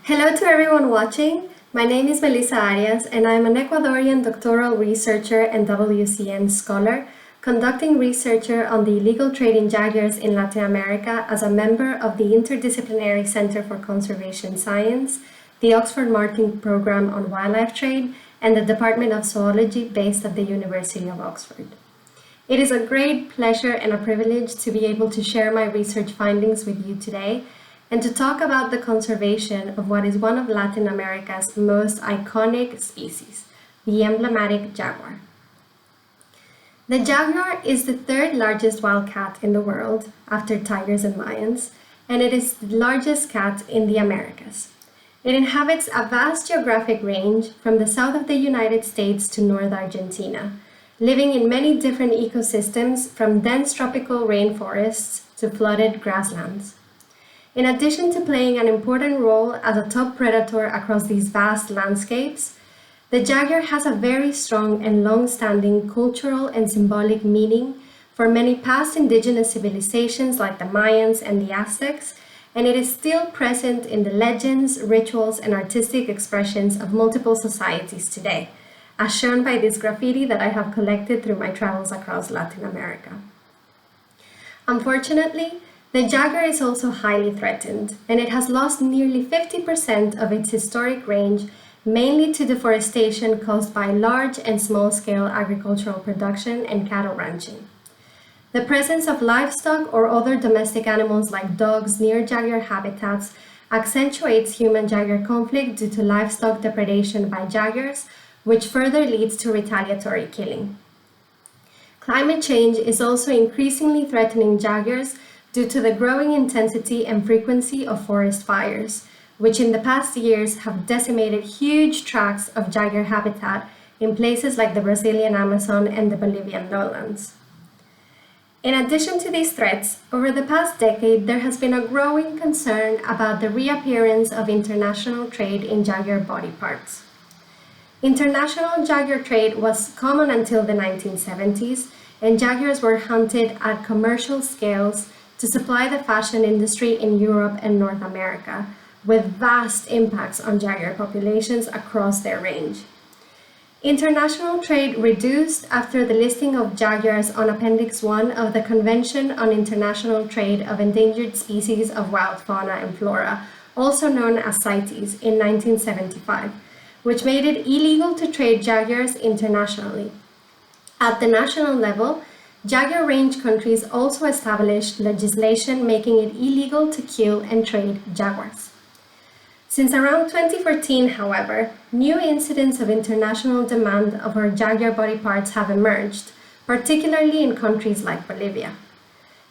Hello to everyone watching. My name is Melissa Arias and I'm an Ecuadorian doctoral researcher and WCN scholar conducting research on the illegal trade in jaguars in Latin America as a member of the Interdisciplinary Center for Conservation Science, the Oxford Martin Program on Wildlife Trade, and the Department of Zoology based at the University of Oxford. It is a great pleasure and a privilege to be able to share my research findings with you today and to talk about the conservation of what is one of Latin America's most iconic species, the emblematic jaguar. The jaguar is the third largest wild cat in the world, after tigers and lions, and it is the largest cat in the Americas. It inhabits a vast geographic range from the south of the United States to North Argentina, living in many different ecosystems from dense tropical rainforests to flooded grasslands. In addition to playing an important role as a top predator across these vast landscapes, the jaguar has a very strong and long-standing cultural and symbolic meaning for many past indigenous civilizations like the Mayans and the Aztecs, and it is still present in the legends, rituals, and artistic expressions of multiple societies today, as shown by this graffiti that I have collected through my travels across Latin America. Unfortunately, the jaguar is also highly threatened, and it has lost nearly 50% of its historic range, mainly to deforestation caused by large and small-scale agricultural production and cattle ranching. The presence of livestock or other domestic animals like dogs near jaguar habitats accentuates human-jaguar conflict due to livestock depredation by jaguars, which further leads to retaliatory killing. Climate change is also increasingly threatening jaguars due to the growing intensity and frequency of forest fires, which in the past years have decimated huge tracts of jaguar habitat in places like the Brazilian Amazon and the Bolivian lowlands. In addition to these threats, over the past decade there has been a growing concern about the reappearance of international trade in jaguar body parts. International jaguar trade was common until the 1970s, and jaguars were hunted at commercial scales to supply the fashion industry in Europe and North America, with vast impacts on jaguar populations across their range. International trade reduced after the listing of jaguars on Appendix 1 of the Convention on International Trade of Endangered Species of Wild Fauna and Flora, also known as CITES, in 1975, which made it illegal to trade jaguars internationally. At the national level, jaguar range countries also established legislation making it illegal to kill and trade jaguars. Since around 2014, however, new incidents of international demand of our jaguar body parts have emerged, particularly in countries like Bolivia.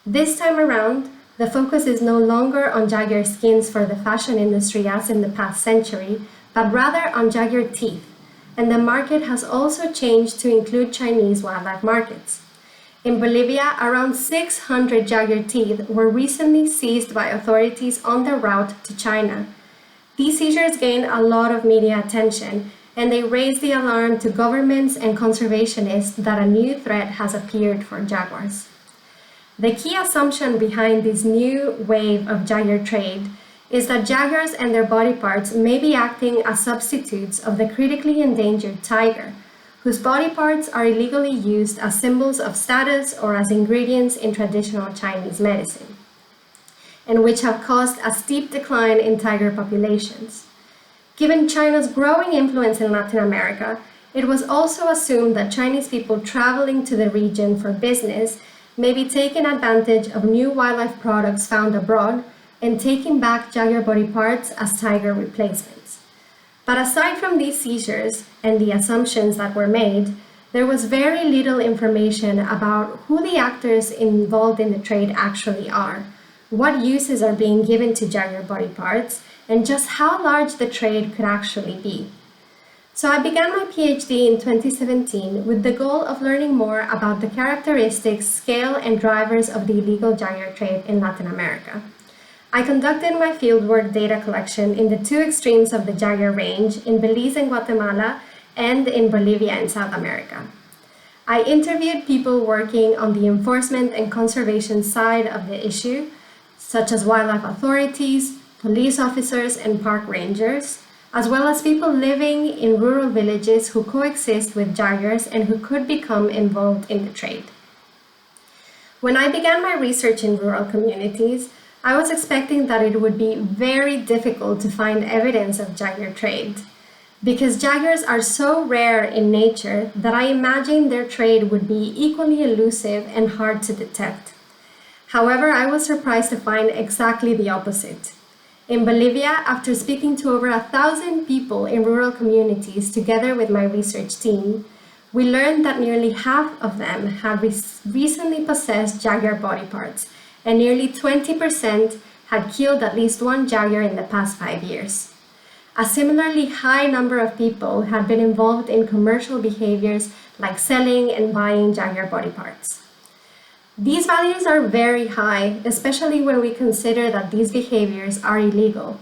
This time around, the focus is no longer on jaguar skins for the fashion industry as in the past century, but rather on jaguar teeth, and the market has also changed to include Chinese wildlife markets. In Bolivia, around 600 jaguar teeth were recently seized by authorities on their route to China. These seizures gained a lot of media attention, and they raised the alarm to governments and conservationists that a new threat has appeared for jaguars. The key assumption behind this new wave of jaguar trade is that jaguars and their body parts may be acting as substitutes of the critically endangered tiger, whose body parts are illegally used as symbols of status or as ingredients in traditional Chinese medicine, and which have caused a steep decline in tiger populations. Given China's growing influence in Latin America, it was also assumed that Chinese people traveling to the region for business may be taking advantage of new wildlife products found abroad and taking back jaguar body parts as tiger replacements. But aside from these seizures and the assumptions that were made, there was very little information about who the actors involved in the trade actually are, what uses are being given to jaguar body parts, and just how large the trade could actually be. So I began my PhD in 2017 with the goal of learning more about the characteristics, scale, and drivers of the illegal jaguar trade in Latin America. I conducted my fieldwork data collection in the two extremes of the jaguar range, in Belize and Guatemala, and in Bolivia and South America. I interviewed people working on the enforcement and conservation side of the issue, such as wildlife authorities, police officers and park rangers, as well as people living in rural villages who coexist with jaguars and who could become involved in the trade. When I began my research in rural communities, I was expecting that it would be very difficult to find evidence of jaguar trade, because jaguars are so rare in nature that I imagined their trade would be equally elusive and hard to detect. However, I was surprised to find exactly the opposite. In Bolivia, after speaking to over 1,000 people in rural communities together with my research team, we learned that nearly half of them had recently possessed jaguar body parts, and nearly 20% had killed at least one jaguar in the past 5 years. A similarly high number of people had been involved in commercial behaviors like selling and buying jaguar body parts. These values are very high, especially when we consider that these behaviors are illegal.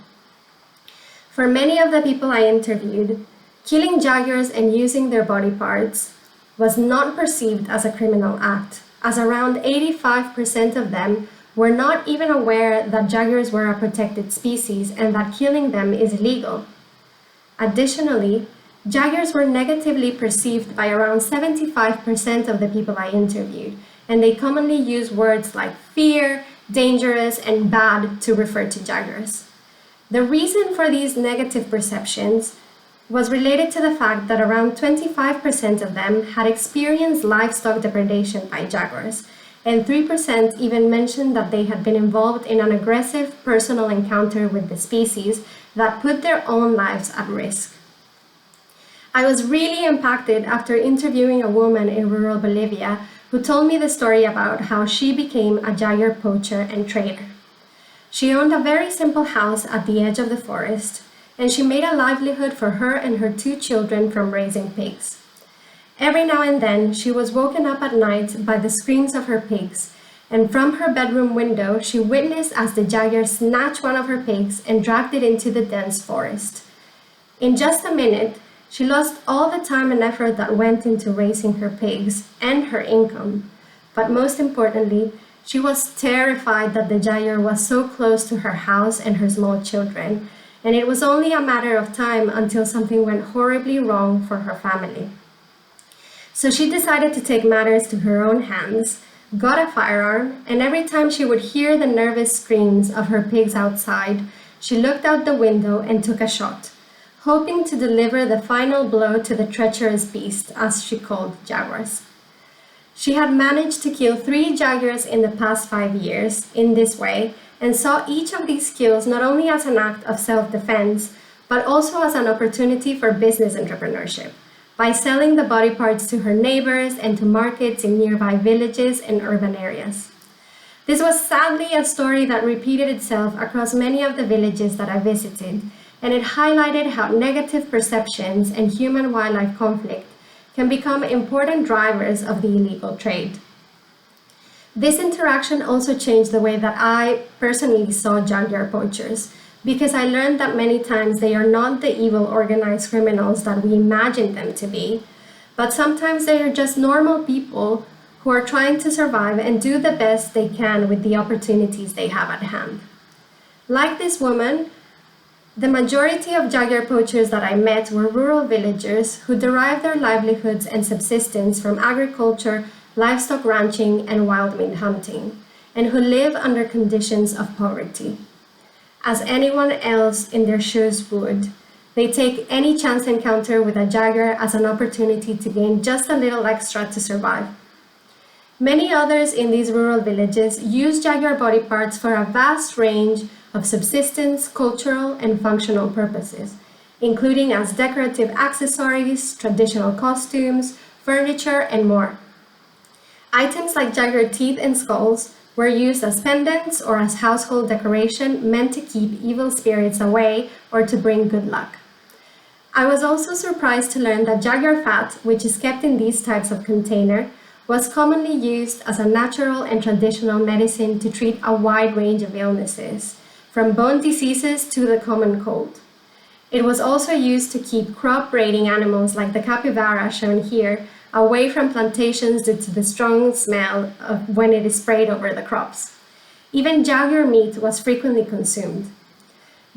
For many of the people I interviewed, killing jaguars and using their body parts was not perceived as a criminal act, as around 85% of them were not even aware that jaguars were a protected species and that killing them is illegal. Additionally, jaguars were negatively perceived by around 75% of the people I interviewed, and they commonly use words like fear, dangerous, and bad to refer to jaguars. The reason for these negative perceptions was related to the fact that around 25% of them had experienced livestock depredation by jaguars, and 3% even mentioned that they had been involved in an aggressive personal encounter with the species that put their own lives at risk. I was really impacted after interviewing a woman in rural Bolivia who told me the story about how she became a jaguar poacher and trader. She owned a very simple house at the edge of the forest, and she made a livelihood for her and her 2 children from raising pigs. Every now and then, she was woken up at night by the screams of her pigs, and from her bedroom window, she witnessed as the jaguar snatched one of her pigs and dragged it into the dense forest. In just a minute, she lost all the time and effort that went into raising her pigs and her income. But most importantly, she was terrified that the jaguar was so close to her house and her small children, and it was only a matter of time until something went horribly wrong for her family. So she decided to take matters to her own hands, got a firearm, and every time she would hear the nervous screams of her pigs outside, she looked out the window and took a shot, hoping to deliver the final blow to the treacherous beast, as she called jaguars. She had managed to kill 3 jaguars in the past 5 years in this way, and saw each of these kills not only as an act of self-defense, but also as an opportunity for business entrepreneurship, by selling the body parts to her neighbors and to markets in nearby villages and urban areas. This was sadly a story that repeated itself across many of the villages that I visited, and it highlighted how negative perceptions and human-wildlife conflict can become important drivers of the illegal trade. This interaction also changed the way that I personally saw jaguar poachers, because I learned that many times they are not the evil organized criminals that we imagine them to be, but sometimes they are just normal people who are trying to survive and do the best they can with the opportunities they have at hand. Like this woman, the majority of jaguar poachers that I met were rural villagers who derive their livelihoods and subsistence from agriculture, livestock ranching, and wild meat hunting, and who live under conditions of poverty. As anyone else in their shoes would, they take any chance encounter with a jaguar as an opportunity to gain just a little extra to survive. Many others in these rural villages use jaguar body parts for a vast range of subsistence, cultural, and functional purposes, including as decorative accessories, traditional costumes, furniture, and more. Items like jaguar teeth and skulls were used as pendants or as household decoration meant to keep evil spirits away or to bring good luck. I was also surprised to learn that Jager Fat, which is kept in these types of container, was commonly used as a natural and traditional medicine to treat a wide range of illnesses, from bone diseases to the common cold. It was also used to keep crop-breeding animals like the capybara shown here away from plantations due to the strong smell of when it is sprayed over the crops. Even jaguar meat was frequently consumed.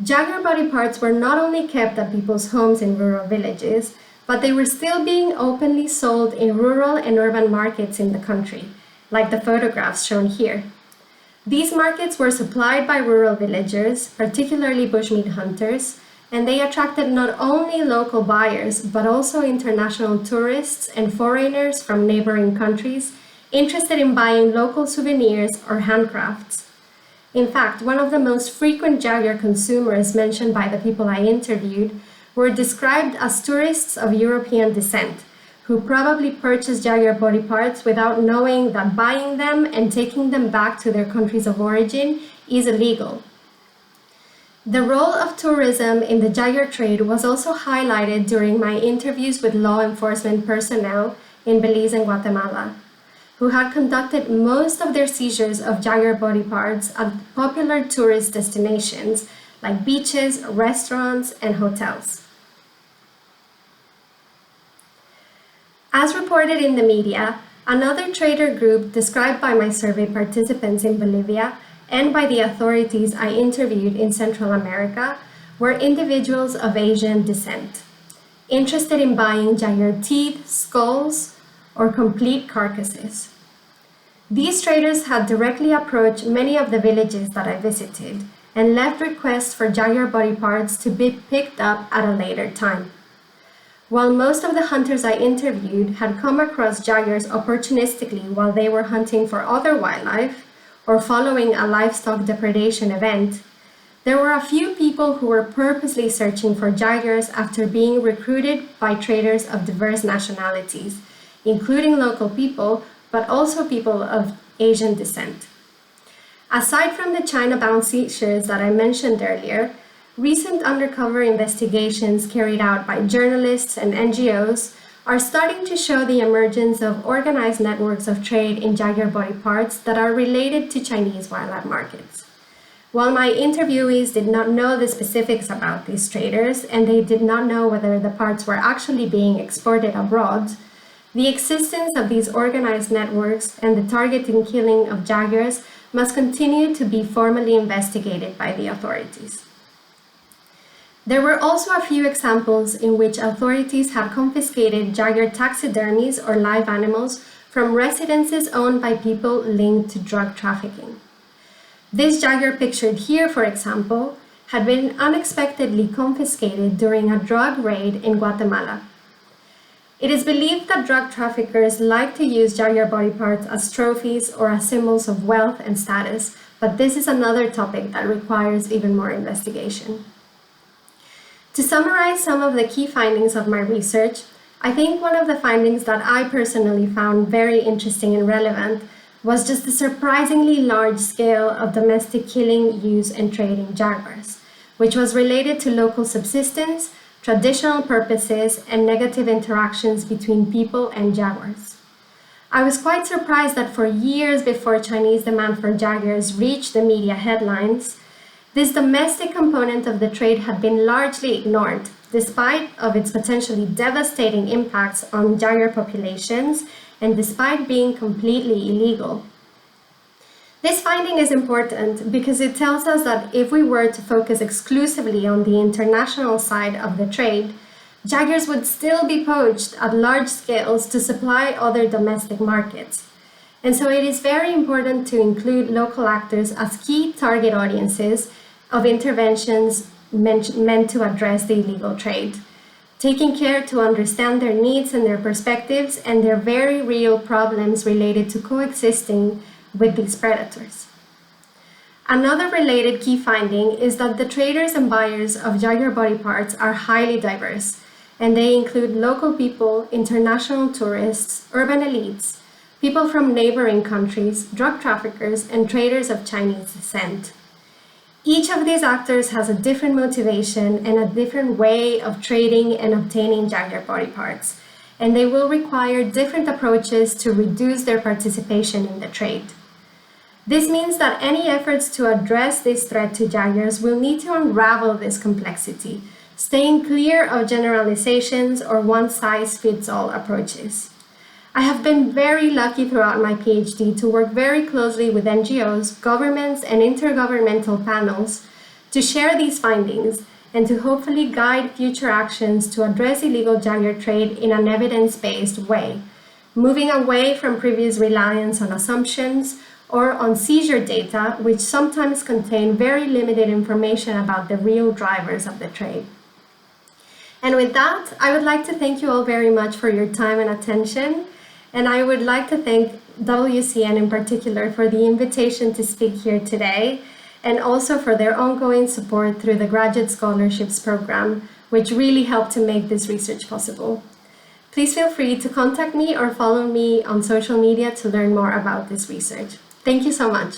Jaguar body parts were not only kept at people's homes in rural villages, but they were still being openly sold in rural and urban markets in the country, like the photographs shown here. These markets were supplied by rural villagers, particularly bushmeat hunters, and they attracted not only local buyers, but also international tourists and foreigners from neighboring countries interested in buying local souvenirs or handcrafts. In fact, one of the most frequent Jaguar consumers mentioned by the people I interviewed were described as tourists of European descent, who probably purchased Jaguar body parts without knowing that buying them and taking them back to their countries of origin is illegal. The role of tourism in the Jaguar trade was also highlighted during my interviews with law enforcement personnel in Belize and Guatemala, who had conducted most of their seizures of Jaguar body parts at popular tourist destinations like beaches, restaurants, and hotels. As reported in the media, another trader group described by my survey participants in Bolivia and by the authorities I interviewed in Central America were individuals of Asian descent, interested in buying Jaguar teeth, skulls, or complete carcasses. These traders had directly approached many of the villages that I visited and left requests for Jaguar body parts to be picked up at a later time. While most of the hunters I interviewed had come across Jaguars opportunistically while they were hunting for other wildlife or following a livestock depredation event, there were a few people who were purposely searching for Jaguars after being recruited by traders of diverse nationalities, including local people, but also people of Asian descent. Aside from the China-bound seizures that I mentioned earlier, recent undercover investigations carried out by journalists and NGOs are starting to show the emergence of organized networks of trade in Jaguar body parts that are related to Chinese wildlife markets. While my interviewees did not know the specifics about these traders and they did not know whether the parts were actually being exported abroad, the existence of these organized networks and the target and killing of Jaguars must continue to be formally investigated by the authorities. There were also a few examples in which authorities had confiscated Jaguar taxidermies or live animals from residences owned by people linked to drug trafficking. This Jaguar pictured here, for example, had been unexpectedly confiscated during a drug raid in Guatemala. It is believed that drug traffickers like to use Jaguar body parts as trophies or as symbols of wealth and status, but this is another topic that requires even more investigation. To summarize some of the key findings of my research, I think one of the findings that I personally found very interesting and relevant was just the surprisingly large scale of domestic killing, use, and trade in Jaguars, which was related to local subsistence, traditional purposes, and negative interactions between people and Jaguars. I was quite surprised that for years before Chinese demand for Jaguars reached the media headlines, this domestic component of the trade had been largely ignored, despite of its potentially devastating impacts on Jaguar populations and despite being completely illegal. This finding is important because it tells us that if we were to focus exclusively on the international side of the trade, Jaguars would still be poached at large scales to supply other domestic markets. And so it is very important to include local actors as key target audiences of interventions meant to address the illegal trade, taking care to understand their needs and their perspectives and their very real problems related to coexisting with these predators. Another related key finding is that the traders and buyers of Jaguar body parts are highly diverse, and they include local people, international tourists, urban elites, people from neighboring countries, drug traffickers, and traders of Chinese descent. Each of these actors has a different motivation and a different way of trading and obtaining Jaguar body parts, and they will require different approaches to reduce their participation in the trade. This means that any efforts to address this threat to Jaguars will need to unravel this complexity, staying clear of generalizations or one-size-fits-all approaches. I have been very lucky throughout my PhD to work very closely with NGOs, governments, and intergovernmental panels to share these findings and to hopefully guide future actions to address illegal Jaguar trade in an evidence-based way, moving away from previous reliance on assumptions or on seizure data, which sometimes contain very limited information about the real drivers of the trade. And with that, I would like to thank you all very much for your time and attention. And I would like to thank WCN in particular for the invitation to speak here today, and also for their ongoing support through the Graduate Scholarships Program, which really helped to make this research possible. Please feel free to contact me or follow me on social media to learn more about this research. Thank you so much.